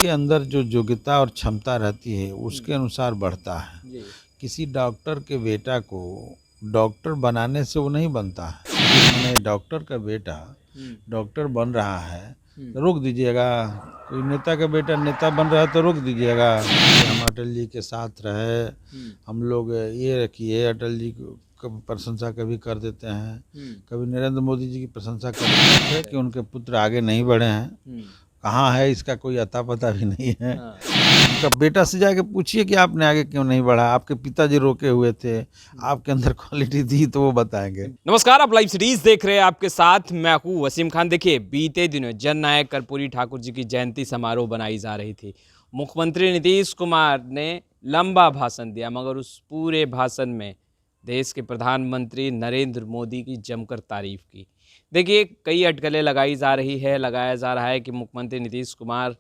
के अंदर जो योग्यता और क्षमता रहती है उसके अनुसार बढ़ता है। जी। किसी डॉक्टर के बेटा को डॉक्टर बनाने से वो नहीं बनता है। मैंने डॉक्टर का बेटा डॉक्टर बन रहा है तो रोक दीजिएगा। कोई नेता का बेटा नेता बन रहा है तो रोक दीजिएगा। हम अटल जी के साथ रहे, हम लोग ये रखिए, अटल जी को कभी प्रशंसा कभी कर देते हैं, कभी नरेंद्र मोदी जी की प्रशंसा कर देते हैं कि उनके पुत्र आगे नहीं बढ़े हैं। कहाँ है इसका कोई अता पता भी नहीं है। उनका बेटा से जाके पूछिए कि आपने आगे क्यों नहीं बढ़ा, आपके पिताजी रोके हुए थे, आपके अंदर क्वालिटी थी तो वो बताएंगे। नमस्कार, आप लाइव सीरीज देख रहे हैं, आपके साथ मैं हूं वसीम खान। देखिए, बीते दिनों जन नायक कर्पूरी ठाकुर जी की जयंती समारोह बनाई जा रही थी। मुख्यमंत्री नीतीश कुमार ने लंबा भाषण दिया, मगर उस पूरे भाषण में देश के प्रधानमंत्री नरेंद्र मोदी की जमकर तारीफ की। देखिए, कई अटकलें लगाया जा रहा है कि मुख्यमंत्री नीतीश कुमार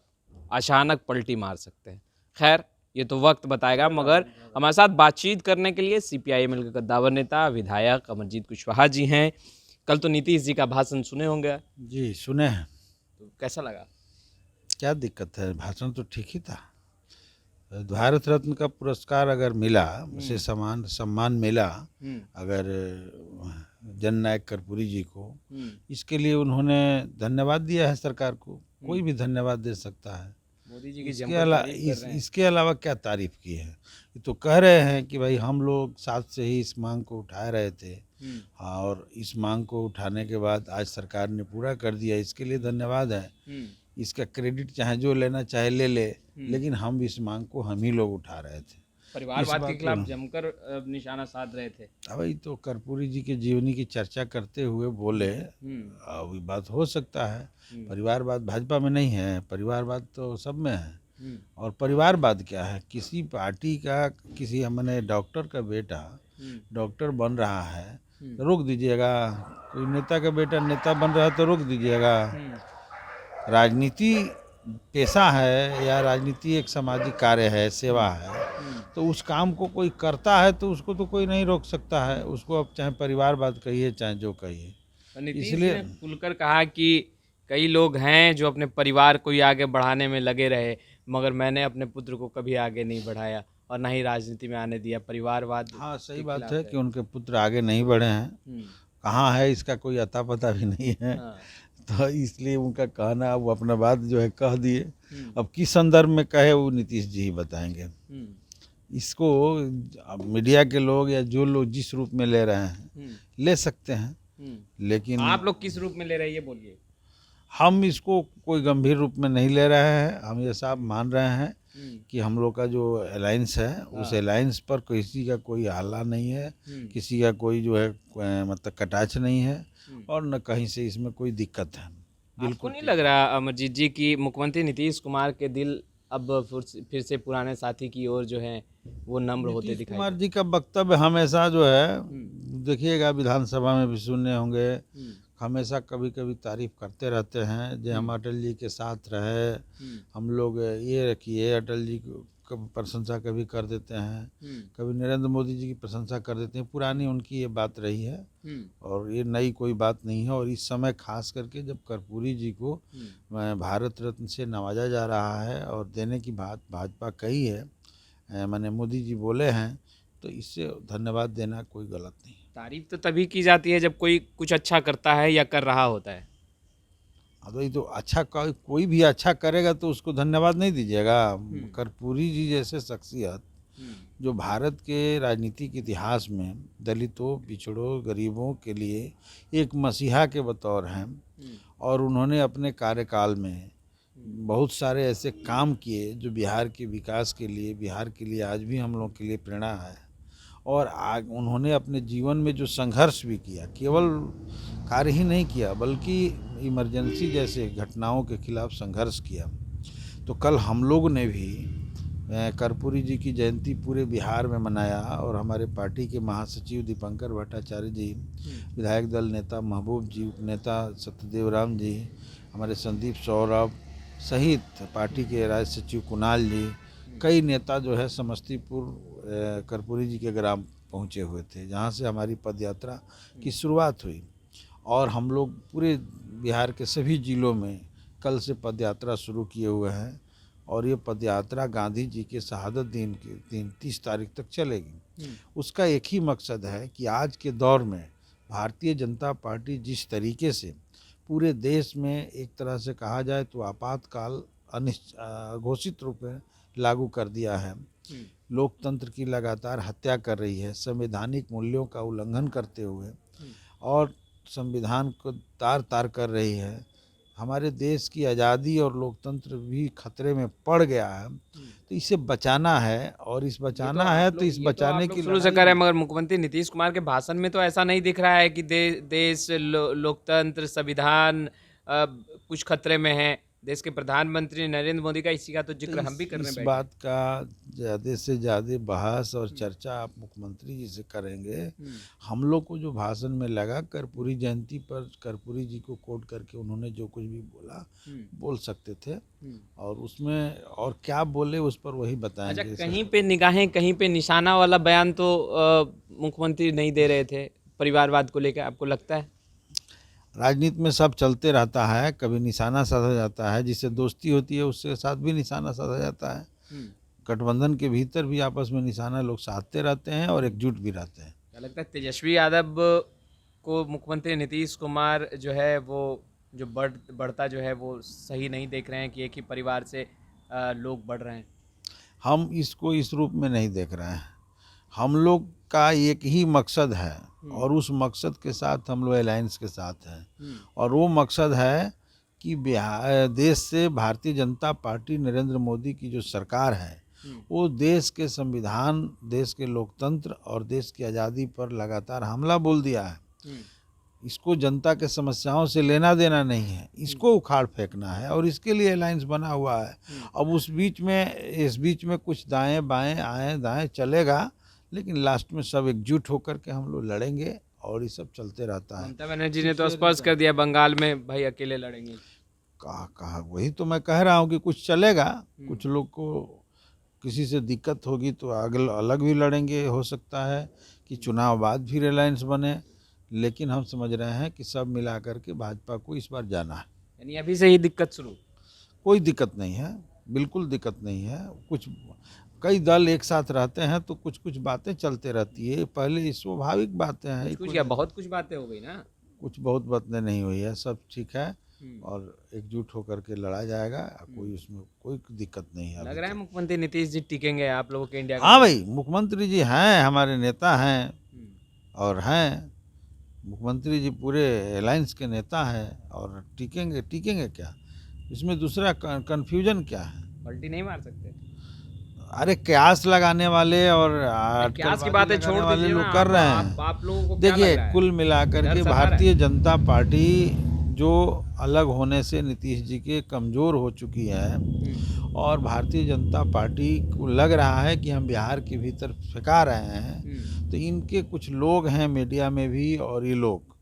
अचानक पलटी मार सकते हैं। खैर, ये तो वक्त बताएगा, मगर हमारे साथ बातचीत करने के लिए सीपीआई-एम के कद्दावर नेता विधायक अमरजीत कुशवाहा जी हैं। कल तो नीतीश जी का भाषण सुने होंगे, जी सुने हैं। तो कैसा लगा? क्या दिक्कत है, भाषण तो ठीक ही था। भारत रत्न का पुरस्कार अगर मिला, उसे सम्मान मिला, अगर जननायक कर्पूरी जी को, इसके लिए उन्होंने धन्यवाद दिया है सरकार को। कोई भी धन्यवाद दे सकता है। मोदी जी की इसके अलावा क्या तारीफ की है? ये तो कह रहे हैं कि भाई हम लोग साथ से ही इस मांग को उठा रहे थे और इस मांग को उठाने के बाद आज सरकार ने पूरा कर दिया, इसके लिए धन्यवाद है। इसका क्रेडिट चाहे जो लेना चाहे ले ले, लेकिन हम इस मांग को हम ही लोग उठा रहे थे। परिवारवाद के खिलाफ जमकर निशाना साध रहे थे। अभी तो कर्पूरी जी के जीवनी की चर्चा करते हुए बोले, अभी बात हो सकता है। परिवारवाद भाजपा में नहीं है, परिवारवाद तो सब में है। और परिवारवाद क्या है? किसी पार्टी का किसी मैंने डॉक्टर का बेटा डॉक्टर बन रहा है तो रोक दीजिएगा। कोई नेता का बेटा नेता बन रहा है तो रोक दीजिएगा। राजनीति पेशा है या राजनीति एक सामाजिक कार्य है, सेवा है, तो उस काम को कोई करता है तो उसको तो कोई नहीं रोक सकता है। उसको अब चाहे परिवारवाद कहिए चाहे जो कहिए। इसलिए खुलकर कहा कि कई लोग हैं जो अपने परिवार को ही आगे बढ़ाने में लगे रहे, मगर मैंने अपने पुत्र को कभी आगे नहीं बढ़ाया और ना ही राजनीति में आने दिया। परिवारवाद, हाँ सही बात है कि उनके पुत्र आगे नहीं बढ़े हैं। कहाँ है इसका कोई अता पता भी नहीं है। तो इसलिए उनका कहना, वो अपना बात जो है कह दिए। अब किस संदर्भ में कहे वो नीतीश जी ही बताएंगे। इसको अब मीडिया के लोग या जो लोग जिस रूप में ले रहे हैं ले सकते हैं, लेकिन आप लोग किस रूप में ले रहे हैं ये बोलिए। हम इसको कोई गंभीर रूप में नहीं ले रहे हैं। हम ये साफ मान रहे हैं कि हम लोग का जो अलायंस है उस अलायंस पर किसी का कोई हल्ला नहीं है, किसी का कोई जो है मतलब कटाक्ष नहीं है और न कहीं से इसमें कोई दिक्कत है। बिल्कुल नहीं लग रहा अमरजीत जी की मुख्यमंत्री नीतीश कुमार के दिल अब फिर से पुराने साथी की ओर जो है वो नम्र होते दिखाई? कुमार जी का वक्तव्य हमेशा जो है, देखिएगा विधानसभा में भी सुनने होंगे, हमेशा कभी कभी तारीफ करते रहते हैं जो हम अटल जी के साथ रहे, हम लोग ये रखिए, अटल जी को कभी प्रशंसा कभी कर देते हैं, कभी नरेंद्र मोदी जी की प्रशंसा कर देते हैं। पुरानी उनकी ये बात रही है और ये नई कोई बात नहीं है। और इस समय खास करके जब कर्पूरी जी को भारत रत्न से नवाजा जा रहा है और देने की बात भाजपा कही है, माने मोदी जी बोले हैं, तो इससे धन्यवाद देना कोई गलत नहीं। तारीफ तो तभी की जाती है जब कोई कुछ अच्छा करता है या कर रहा होता है। अब ये तो अच्छा कोई भी अच्छा करेगा तो उसको धन्यवाद नहीं दीजिएगा। कर्पूरी जी जैसे शख्सियत जो भारत के राजनीतिक इतिहास में दलितों, पिछड़ों, गरीबों के लिए एक मसीहा के बतौर हैं और उन्होंने अपने कार्यकाल में बहुत सारे ऐसे काम किए जो बिहार के विकास के लिए, बिहार के लिए आज भी हम लोग के लिए प्रेरणा है। और उन्होंने अपने जीवन में जो संघर्ष भी किया, केवल कार्य ही नहीं किया बल्कि इमरजेंसी जैसे घटनाओं के खिलाफ संघर्ष किया। तो कल हम लोग ने भी कर्पूरी जी की जयंती पूरे बिहार में मनाया और हमारे पार्टी के महासचिव दीपंकर भट्टाचार्य जी, विधायक दल नेता महबूब जी, उपनेता सत्यदेव राम जी, हमारे संदीप सौरभ सहित पार्टी के राज्य सचिव कुणाल जी, कई नेता जो है समस्तीपुर कर्पूरी जी के ग्राम पहुँचे हुए थे, जहाँ से हमारी पदयात्रा की शुरुआत हुई। और हम लोग पूरे बिहार के सभी जिलों में कल से पदयात्रा शुरू किए हुए हैं और ये पदयात्रा गांधी जी के शहादत दिन के दिन 30 तारीख तक चलेगी। उसका एक ही मकसद है कि आज के दौर में भारतीय जनता पार्टी जिस तरीके से पूरे देश में एक तरह से कहा जाए तो आपातकाल घोषित रूप में लागू कर दिया है, लोकतंत्र की लगातार हत्या कर रही है, संवैधानिक मूल्यों का उल्लंघन करते हुए और संविधान को तार तार कर रही है, हमारे देश की आज़ादी और लोकतंत्र भी खतरे में पड़ गया है। तो इसे बचाना है और इस बचाना है तो इस बचाने की शुरू से करें, मगर मुख्यमंत्री नीतीश कुमार के भाषण में तो ऐसा नहीं दिख रहा है कि देश लोकतंत्र संविधान कुछ खतरे में है। देश के प्रधानमंत्री नरेंद्र मोदी का इसी का तो जिक्र हम भी करने इस बैठे। बात का ज़्यादा से ज़्यादा बहस और चर्चा आप मुख्यमंत्री जी से करेंगे। हम लोग को जो भाषण में लगा, कर्पूरी जयंती पर कर्पूरी जी को कोट करके उन्होंने जो कुछ भी बोला बोल सकते थे, और उसमें और क्या बोले उस पर वही बताएंगे। अच्छा, कहीं पे निगाहें, कहीं पे निशाना वाला बयान तो मुख्यमंत्री नहीं दे रहे थे परिवारवाद को लेकर, आपको लगता है? राजनीति में सब चलते रहता है, कभी निशाना साधा जाता है, जिससे दोस्ती होती है उसके साथ भी निशाना साधा जाता है। गठबंधन के भीतर भी आपस में निशाना लोग साधते रहते हैं और एकजुट भी रहते हैं। क्या लगता है तेजस्वी यादव को मुख्यमंत्री नीतीश कुमार जो है वो जो बढ़ता जो है वो सही नहीं देख रहे हैं कि एक ही परिवार से लोग बढ़ रहे हैं? हम इसको इस रूप में नहीं देख रहे हैं। हम लोग का एक ही मकसद है और उस मकसद के साथ हम लोग अलायंस के साथ हैं, और वो मकसद है कि बिहार देश से भारतीय जनता पार्टी नरेंद्र मोदी की जो सरकार है वो देश के संविधान, देश के लोकतंत्र और देश की आज़ादी पर लगातार हमला बोल दिया है। इसको जनता के समस्याओं से लेना देना नहीं है, इसको उखाड़ फेंकना है और इसके लिए अलायंस बना हुआ है। अब इस बीच में कुछ दाएं बाएं आए दाएं चलेगा, लेकिन लास्ट में सब एकजुट होकर के हम लोग लड़ेंगे और ये सब चलते रहता है। ममता बनर्जी ने तो स्पष्ट कर दिया बंगाल में भाई अकेले लड़ेंगे। कहा वही तो मैं कह रहा हूँ कि कुछ चलेगा, कुछ लोग को किसी से दिक्कत होगी तो अलग भी लड़ेंगे, हो सकता है कि चुनाव बाद फिर अलायंस बने, लेकिन हम समझ रहे हैं कि सब मिला करके भाजपा को इस बार जाना है। यानी अभी से ही दिक्कत शुरू? कोई दिक्कत नहीं है, बिल्कुल दिक्कत नहीं है। कुछ कई दल एक साथ रहते हैं तो कुछ कुछ बातें चलते रहती है, पहले स्वाभाविक बातें हैं। कुछ या बहुत कुछ बातें हो गई ना? कुछ बहुत बातें नहीं हुई है, सब ठीक है और एकजुट होकर के लड़ा जाएगा, कोई उसमें कोई दिक्कत नहीं है। लग रहा है मुख्यमंत्री नीतीश जी टिकेंगे आप लोगों के इंडिया? हाँ भाई, मुख्यमंत्री जी हैं, हमारे नेता हैं और हैं मुख्यमंत्री जी पूरे अलायंस के नेता हैं और टिकेंगे क्या, इसमें दूसरा कन्फ्यूजन क्या है? पलटी नहीं मार सकते? अरे क्यास लगाने वाले और क्यास की बातें छोड़ वाले दीजिए लोग ना, कर रहे हैं। आप लोगों को क्या लग देखिए, रहा है? कुल मिलाकर के भारतीय जनता पार्टी जो अलग होने से नीतीश जी के कमज़ोर हो चुकी है और भारतीय जनता पार्टी को लग रहा है कि हम बिहार के भीतर फेंका रहे हैं, तो इनके कुछ लोग हैं मीडिया में भी और ये लोग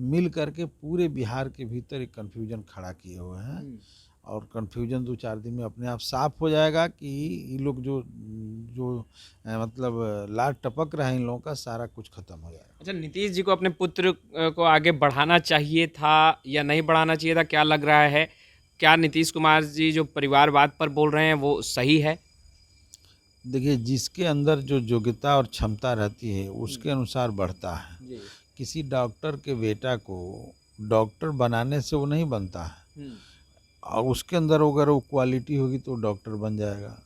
मिल करके पूरे बिहार के भीतर एक कन्फ्यूजन खड़ा किए हुए हैं, और कन्फ्यूजन 2-4 दिन में अपने आप साफ हो जाएगा कि ये लोग जो मतलब लाट टपक रहे हैं, इन लोगों का सारा कुछ खत्म हो जाएगा। अच्छा, नीतीश जी को अपने पुत्र को आगे बढ़ाना चाहिए था या नहीं बढ़ाना चाहिए था, क्या लग रहा है? क्या नीतीश कुमार जी जो परिवारवाद पर बोल रहे हैं वो सही है? देखिए, जिसके अंदर जो योग्यता और क्षमता रहती है उसके अनुसार बढ़ता है। किसी डॉक्टर के बेटा को डॉक्टर बनाने से वो नहीं बनता है, और उसके अंदर अगर वो क्वालिटी होगी तो डॉक्टर बन जाएगा।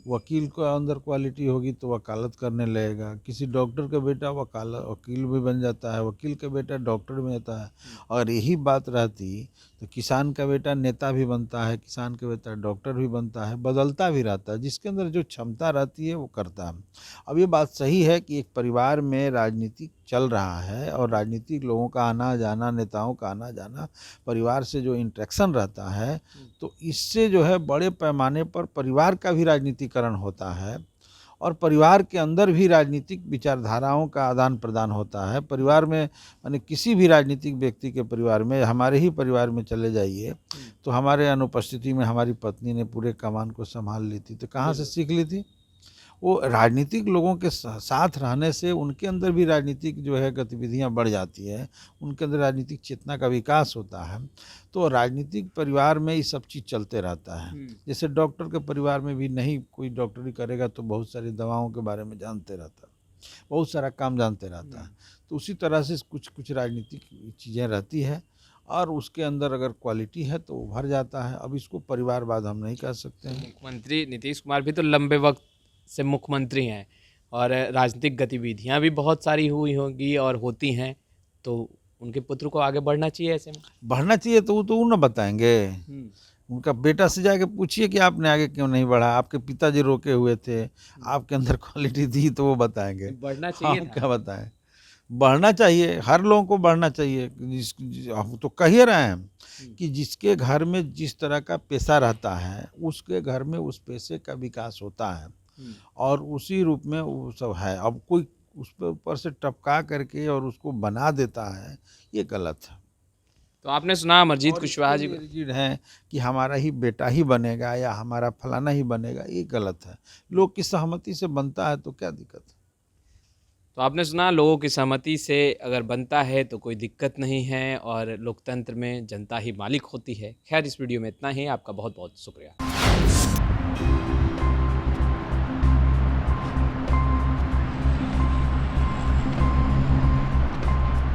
वकील के अंदर क्वालिटी होगी तो वकालत करने लगेगा। किसी डॉक्टर का बेटा वकील भी बन जाता है, वकील का बेटा डॉक्टर भी होता है। और यही बात रहती तो किसान का बेटा नेता भी बनता है, किसान का बेटा डॉक्टर भी बनता है, बदलता भी रहता है। जिसके अंदर जो क्षमता रहती है वो करता है। अब ये बात सही है कि एक परिवार में राजनीति चल रहा है और राजनीतिक लोगों का आना जाना, नेताओं का आना जाना, परिवार से जो इंटरेक्शन रहता है, तो इससे जो है बड़े पैमाने पर परिवार का भी राजनीतिकरण होता है और परिवार के अंदर भी राजनीतिक विचारधाराओं का आदान प्रदान होता है। परिवार में माने किसी भी राजनीतिक व्यक्ति के परिवार में, हमारे ही परिवार में चले जाइए तो हमारे अनुपस्थिति में हमारी पत्नी ने पूरे कमान को संभाल ली थी, तो कहाँ से सीख ली थी? वो राजनीतिक लोगों के साथ रहने से उनके अंदर भी राजनीतिक जो है गतिविधियां बढ़ जाती है, उनके अंदर राजनीतिक चेतना का विकास होता है। तो राजनीतिक परिवार में ये सब चीज़ चलते रहता है। जैसे डॉक्टर के परिवार में भी नहीं कोई डॉक्टरी करेगा तो बहुत सारी दवाओं के बारे में जानते रहता है, बहुत सारा काम जानते रहता है। तो उसी तरह से कुछ कुछ राजनीतिक चीज़ें रहती है और उसके अंदर अगर क्वालिटी है तो उभर जाता है। अब इसको परिवारवाद हम नहीं कह सकते हैं। मुख्यमंत्री नीतीश कुमार भी तो लंबे वक्त से मुख्यमंत्री हैं और राजनीतिक गतिविधियां भी बहुत सारी हुई होंगी और होती हैं, तो उनके पुत्र को आगे बढ़ना चाहिए ऐसे में। बढ़ना चाहिए तो वो ना बताएंगे। उनका बेटा से जाके पूछिए कि आपने आगे क्यों नहीं बढ़ा, आपके पिताजी रोके हुए थे, आपके अंदर क्वालिटी थी तो वो बताएंगे। बढ़ना चाहिए हम था। क्या बताएं? बढ़ना चाहिए, हर लोगों को बढ़ना चाहिए। हम तो कह ही रहे हैं कि जिसके घर में जिस तरह का पेशा रहता है उसके घर में उस पेशे का विकास होता है और उसी रूप में वो सब है। अब कोई उस पर ऊपर से टपका करके और उसको बना देता है, ये गलत है। तो आपने सुना अमरजीत और कुशवाहा इसके जी लिए रिजिड है कि हमारा ही बेटा ही बनेगा या हमारा फलाना ही बनेगा, ये गलत है। लोग की सहमति से बनता है तो क्या दिक्कत है? तो आपने सुना लोगों की सहमति से अगर बनता है तो कोई दिक्कत नहीं है और लोकतंत्र में जनता ही मालिक होती है। खैर इस वीडियो में इतना ही। आपका बहुत बहुत शुक्रिया।